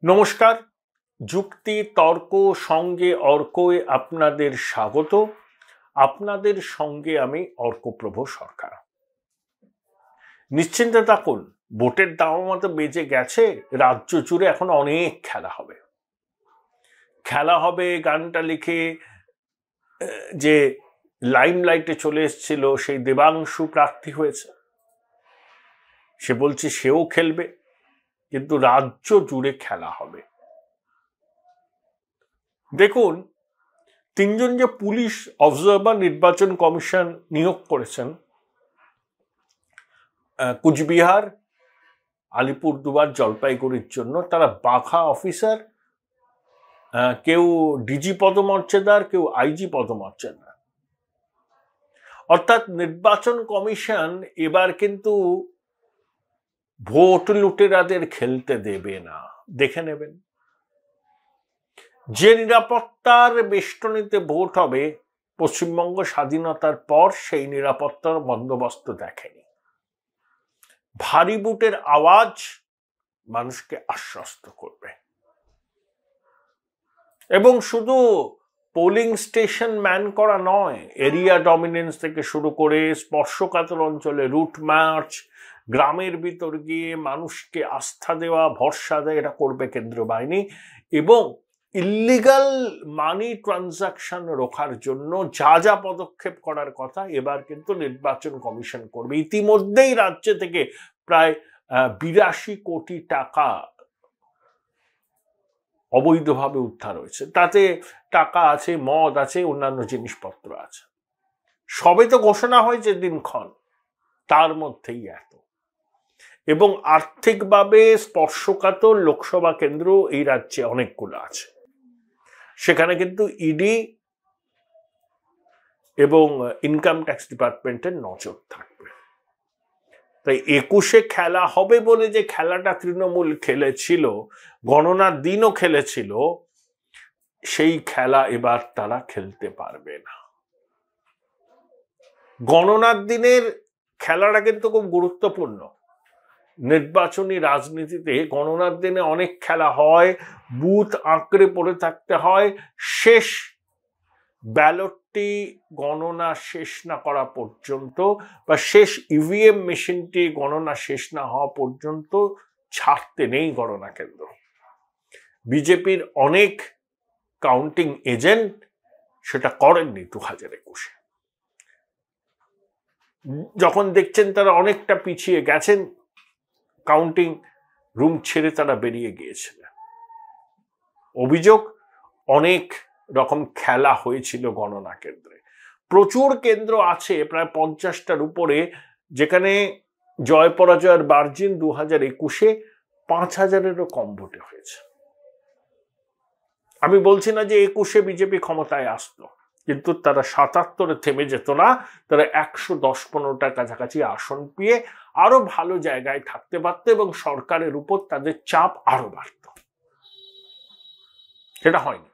নমস্কার। যুক্তি তর্ক সঙ্গে অর্কয়ে আপনাদের স্বাগত। আপনাদের সঙ্গে আমি অর্কপ্রভ সরকার। নিশ্চিন্তে থাকুন, ভোটের দামামা বেজে গেছে। রাজ্য জুড়ে এখন অনেক খেলা হবে। গানটা লিখে যে লাইমলাইটে চলে এসেছিল সেই দেবাংশু প্রার্থী হয়েছে, সে বলছে সেও খেলবে, কিন্তু রাজ্য জুড়ে খেলা হবে। দেখুন, তিনজন যে পুলিশ অবজারভার নির্বাচন কমিশন নিয়োগ করেছেন, কুচবিহার, আলিপুরদুয়ার, জলপাইগুড়ির জন্য, তারা বাঘা অফিসার, কেউ ডিজি পদমর্যাদার, কেউ আইজি পদমর্যাদার। অর্থাৎ নির্বাচন কমিশন এবার কিন্তু ভোট লুটেরাদের খেলতে দেবে না। দেখে নেবেন, যে নিরাপত্তার বেষ্টনীতে ভোট হবে পশ্চিমবঙ্গ স্বাধীনতার পর, সেই নিরাপত্তার বন্দোবস্ত দেখেনি। ভারী বুটের আওয়াজ মানুষকে আশ্বস্ত করবে, এবং শুধু পোলিং স্টেশন ম্যান করা নয়, এরিয়া ডমিনেন্স থেকে শুরু করে স্পর্শকাতর অঞ্চলে রুট মার্চ, গ্রামের ভিতর গিয়ে মানুষকে আস্থা দেওয়া, ভরসা দেয়, এটা করবে কেন্দ্রীয় বাহিনী। এবং ইলিগাল মানি ট্রানজাকশন রোখার জন্য যা যা পদক্ষেপ করার কথা এবার কিন্তু নির্বাচন কমিশন করবে। ইতিমধ্যেই রাজ্য থেকে প্রায় 82 কোটি টাকা অবৈধভাবে উদ্ধার হয়েছে। তাতে টাকা আছে, মদ আছে, অন্যান্য জিনিসপত্র আছে। সবে তো ঘোষণা হয়েছে দিনক্ষণ, তার মধ্যেই এত। এবং আর্থিকভাবে স্পর্শকাতর লোকসভা কেন্দ্র এই রাজ্যে অনেকগুলো আছে, সেখানে কিন্তু ইডি এবং ইনকাম ট্যাক্স ডিপার্টমেন্টের নজর থাকবে। তাই 21-এ খেলা হবে বলে যে খেলাটা তৃণমূল খেলেছিল, গণনার দিনও খেলেছিল, সেই খেলা এবার তারা খেলতে পারবে না। গণনার দিনের খেলাটা কিন্তু খুব গুরুত্বপূর্ণ। নির্বাচনী রাজনীতিতে গণনার দিনে অনেক খেলা হয়, বুথ আঁকড়ে পড়ে থাকতে হয়। শেষ ব্যালটটি গণনা শেষ না করা পর্যন্ত, বা শেষ ইভিএম মেশিনটি গণনা শেষ না হওয়া পর্যন্ত ছাড়তে নেই গণনা কেন্দ্র। বিজেপির অনেক কাউন্টিং এজেন্ট সেটা করেননি 2021-এ। যখন দেখছেন তারা অনেকটা পিছিয়ে গেছেন, কাউন্টিং রুম ছেড়ে তারা বেরিয়ে গিয়েছিলেন। অভিযোগ, অনেক রকম খেলা হয়েছিল গণনা কেন্দ্রে। প্রচুর কেন্দ্র আছে, প্রায় 50টার উপরে, যেখানে জয় পরাজয়ের মার্জিন 2021-এ 5000-এরও কম ভোটে হয়েছে। আমি বলছি না যে 21-এ বিজেপি ক্ষমতায় আসতো, কিন্তু তারা 77-এ থেমে যেত না। তারা 110-15টার কাছাকাছি আসন পেয়ে আরো ভালো জায়গায় থাকতে পারত, এবং সরকারের উপর তাদের চাপ আরো বাড়ত। সেটা হয়নি।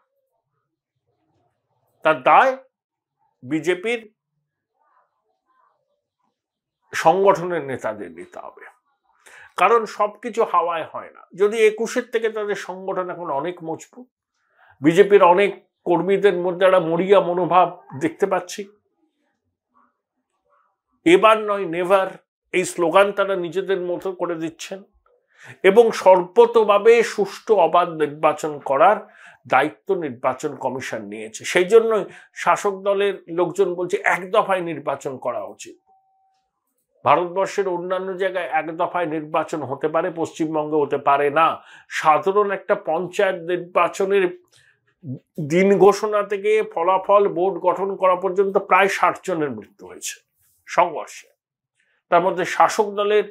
তার দায় বিজেপির সংগঠনের নেতাদের নিতে হবে, কারণ সবকিছু হাওয়ায় হয় না। যদি 21-এর থেকে তাদের সংগঠন এখন অনেক মজবুত, বিজেপির অনেক কর্মীদের মধ্যে একটা মরিয়া মনোভাব দেখতে পাচ্ছি। এবার নয় নেভার, এই স্লোগান তারা নিজেদের মতো করে দিচ্ছেন, এবং সর্বতোভাবে সুষ্ঠু অবাধ নির্বাচন করার দায়িত্ব নির্বাচন কমিশন নিয়েছে। সেই জন্যই শাসক দলের লোকজন বলছে এক দফায় নির্বাচন করা উচিত। ভারতবর্ষের অন্যান্য জায়গায় এক দফায় নির্বাচন হতে পারে, পশ্চিমবঙ্গে হতে পারে না। সাধারণ একটা পঞ্চায়েত নির্বাচনের দিন ঘোষণা থেকে ফলাফল বোর্ড গঠন করা পর্যন্ত প্রায় 60 জনের মৃত্যু হয়েছে সংঘর্ষে। তার মধ্যে শাসক দলের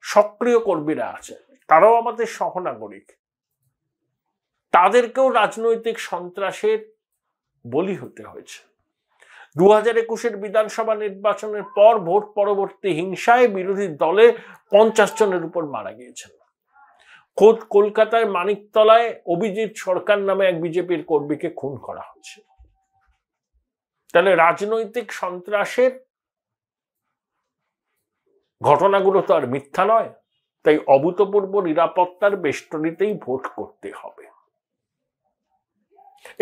সক্রিয় কর্মীরা আছে, তারাও আমাদের সহনাগরিক। তাদেরকেও রাজনৈতিক সন্ত্রাসের বলি হতে হয়েছে। 2021-এর বিধানসভা নির্বাচনের পর ভোট পরবর্তী হিংসায় বিরোধী দলে 50 জনের উপর মারা গিয়েছেন। খোদ কলকাতায় মানিকতলায় অভিজিৎ সরকার নামে এক বিজেপির কর্মীকে খুন করা হয়েছে। তাহলে রাজনৈতিক সন্ত্রাসের ঘটনাগুলো তো আর মিথ্যা নয়। তাই অভূতপূর্ব নিরাপত্তার বেষ্টনীতেই ভোট করতে হবে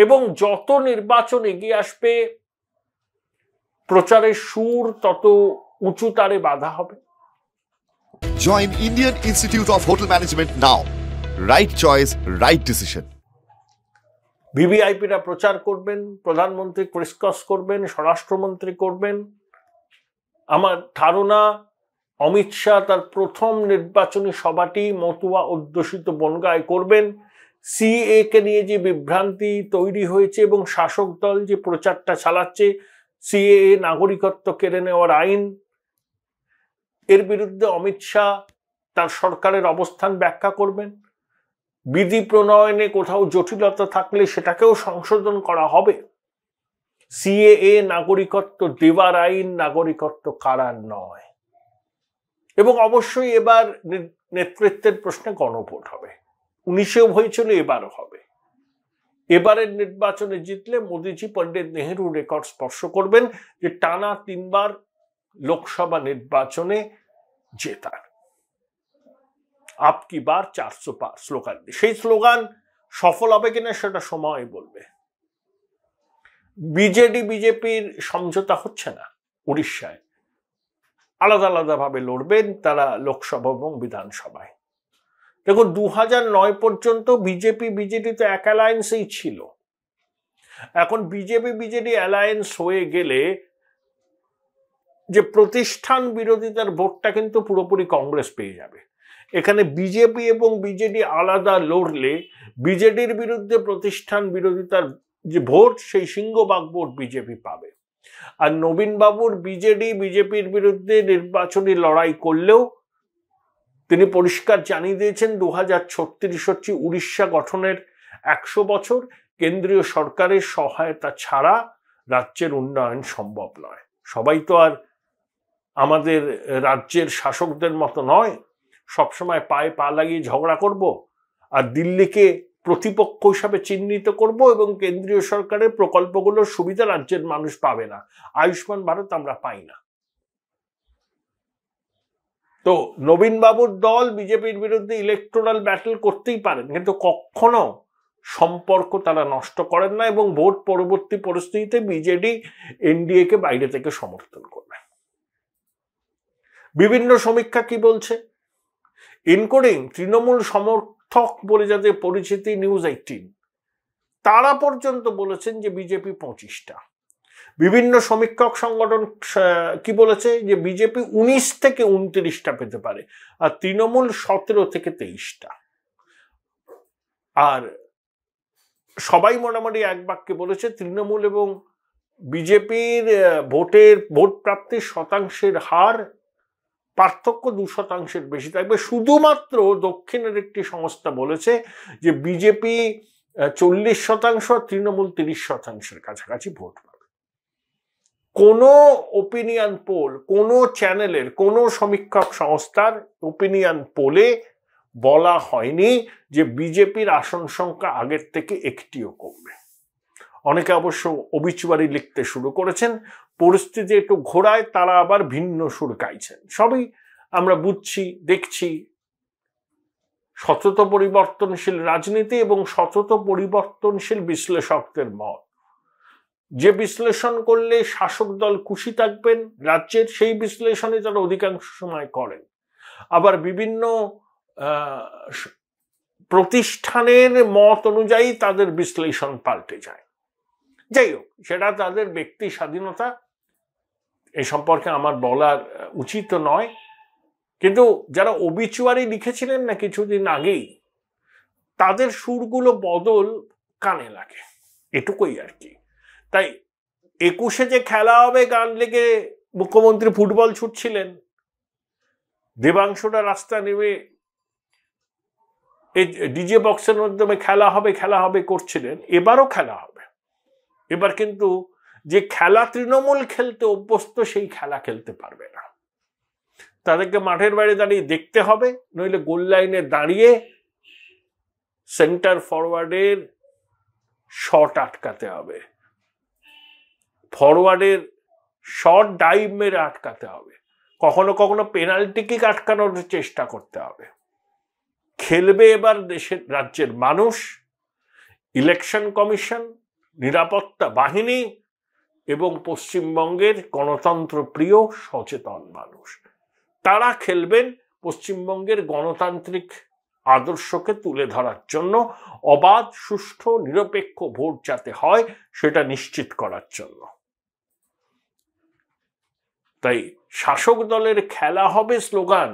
এবং যত নির্বাচন এগিয়ে আসবে প্রচারের সুর তত উঁচু তারে বাধা হবে। Join Indian Institute of Hotel Management now. Right choice, right decision. ভিভিআইপিরা প্রচার করবেন, প্রধানমন্ত্রী ক্রিসকস করবেন, স্বরাষ্ট্রমন্ত্রী করবেন। আমার ধারণা অমিত শাহ তার প্রথম নির্বাচনী সভাটি মতুয়া অধ্যুষিত বনগাঁয় করবেন। সিএ কে নিয়ে যে বিভ্রান্তি তৈরি হয়েছে এবং শাসক দল যে প্রচারটা চালাচ্ছে, সিএ নাগরিকত্ব কেড়ে নেওয়ার আইন, এর বিরুদ্ধে অমিত শাহ তার সরকারের অবস্থান ব্যাখ্যা করবেন। বিধি প্রণয়নে কোথাও জটিলতা থাকলে সেটাকেও সংশোধন করা হবে। সিএএ নাগরিকত্ব দেওয়ার আইন, নাগরিকত্ব কারার নয়। এবং অবশ্যই এবার নেতৃত্বের প্রশ্নে গণভোট হবে। 19-এও হয়েছিল, এবারও হবে। এবারের নির্বাচনে জিতলে মোদিজি পণ্ডিত নেহেরু রেকর্ড স্পর্শ করবেন যে টানা 3 বার লোকসভা নির্বাচনে জেতার। আপকি বার 400 পার স্লোগান, সেই স্লোগান সফল হবে কিনা সেটা সময় বলবে। বিজেডি বিজেপির সমঝোতা হচ্ছে না উড়িষ্যায়, আলাদা আলাদা ভাবে লড়বেন তারা লোকসভা এবং বিধানসভায়। দেখুন 2009 পর্যন্ত বিজেপি বিজেডি তো এক অ্যালায়েন্সেই ছিল। এখন বিজেপি বিজেডি অ্যালায়েন্স হয়ে গেলে যে প্রতিষ্ঠান বিরোধিতার ভোটটা কিন্তু পুরোপুরি কংগ্রেস পেয়ে যাবে। এখানে বিজেপি এবং বিজেডি আলাদা লড়লে বিজেডির বিরুদ্ধে প্রতিষ্ঠান বিরোধিতার যে ভোট, সেই সিংহভাগ ভোট বিজেপি পাবে। আর নবীন বাবুর বিজেডি বিজেপির বিরুদ্ধে নির্বাচনী লড়াই করলেও তিনি পরিষ্কার জানিয়ে দিয়েছেন 2036 হচ্ছে উড়িষ্যা গঠনের 100 বছর। কেন্দ্রীয় সরকারের সহায়তা ছাড়া রাজ্যের উন্নয়ন সম্ভব নয়। সবাই তো আর আমাদের রাজ্যের শাসকদের মতো নয়, সবসময় পায়ে পা লাগিয়ে ঝগড়া করব আর দিল্লিকে প্রতিপক্ষ হিসাবে চিহ্নিত করব এবং কেন্দ্রীয় সরকারের প্রকল্পগুলোর সুবিধা রাজ্যের মানুষ পাবে না। আয়ুষ্মান ভারত আমরা পাই না। তো নবীন বাবুর দল বিজেপির বিরুদ্ধে ইলেকটোরাল ব্যাটল করতেই পারেন, কিন্তু কখনো সম্পর্ক তারা নষ্ট করেন না এবং ভোট পরবর্তী পরিস্থিতিতে বিজেডি এনডিএ কে বাইরে থেকে সমর্থন করবে। বিভিন্ন সমীক্ষা কি বলছে, ইনক্লুডিং তৃণমূল সমর্থক বলে যাদের পরিচিতি নিউজ 18, তারা পর্যন্ত বলেছেন যে বিজেপি 25টা। বিভিন্ন সমীক্ষক সংগঠন কি বলেছে যে বিজেপি 19 থেকে 29টা পেতে পারে আর তৃণমূল 17 থেকে 23টা। আর সবাই মোটামুটি এক বাক্যে বলেছে তৃণমূল এবং বিজেপির ভোট প্রাপ্তির শতাংশের হার পার্থক্য 2% বেশি থাকবে। শুধুমাত্র দক্ষিণের একটি সংস্থা বলেছে যে বিজেপি 40% আর তৃণমূল 30%-এর কাছাকাছি ভোট পাবে। কোনো ওপিনিয়ন পোল, কোনো চ্যানেলের, কোনো সমীক্ষক সংস্থার ওপিনিয়ন পোলে বলা হয়নি যে বিজেপির আসন সংখ্যা আগের থেকে একটিও কমবে। অনেকে অবশ্য অবিচুয়ারি লিখতে শুরু করেছেন, পরিস্থিতি একটু ঘোরায় তারা আবার ভিন্ন সুর গাইছেন। সবই আমরা বুঝছি, দেখছি। সতত পরিবর্তনশীল রাজনীতি এবং সতত পরিবর্তনশীল বিশ্লেষকদের মত। যে বিশ্লেষণ করলে শাসক দল খুশি থাকবেন রাজ্যের, সেই বিশ্লেষণে তারা অধিকাংশ সময় করেন। আবার বিভিন্ন প্রতিষ্ঠানের মত অনুযায়ী তাদের বিশ্লেষণ পাল্টে যায়। যাই হোক, সেটা তাদের ব্যক্তি স্বাধীনতা, এ সম্পর্কে আমার বলার উচিত নয়। কিন্তু যারা ওবিচুয়ারি লিখেছিলেন না কিছুদিন আগেই, তাদের সুরগুলো বদল কানে লাগে, এটুকুই আর কি। তাই 21-এ যে খেলা হবে গান লেগে মুখ্যমন্ত্রী ফুটবল ছুটছিলেন, দেবাংশুরা রাস্তা নেমে এই ডিজে বক্সের মাধ্যমে খেলা হবে করছিলেন। এবারও খেলা হবে। এবার কিন্তু যে খেলা তৃণমূল খেলতে অভ্যস্ত সেই খেলা খেলতে পারবে না। তাদেরকে মাঠের বাইরে দাঁড়িয়ে দেখতে হবে, নইলে গোল লাইনে দাঁড়িয়ে সেন্টার ফরওয়ার্ডের শট আটকাতে হবে, ফরওয়ার্ডের শট ডাইভ মেরে আটকাতে হবে। কখনো কখনো পেনাল্টি কিক আটকানোর চেষ্টা করতে হবে। খেলবে এবার দেশের রাজ্যের মানুষ, ইলেকশন কমিশন, নিরাপত্তা বাহিনী এবং পশ্চিমবঙ্গের গণতন্ত্র প্রিয় সচেতন মানুষ। তারা খেলবেন পশ্চিমবঙ্গের গণতান্ত্রিক আদর্শকে তুলে ধরার জন্য, অবাধ, সুষ্ঠু, নিরপেক্ষ ভোট যাতে হয় সেটা নিশ্চিত করার জন্য। তাই শাসক দলের খেলা হবে স্লোগান,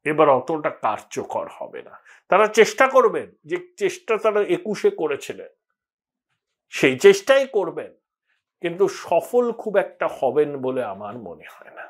এবার অতটা কার্যকর হবে না। তারা চেষ্টা করবেন, যে চেষ্টা তারা 21-এ করেছিলেন সেই চেষ্টাই করবেন, কিন্তু সফল খুব একটা হবেন বলে আমার মনে হয় না।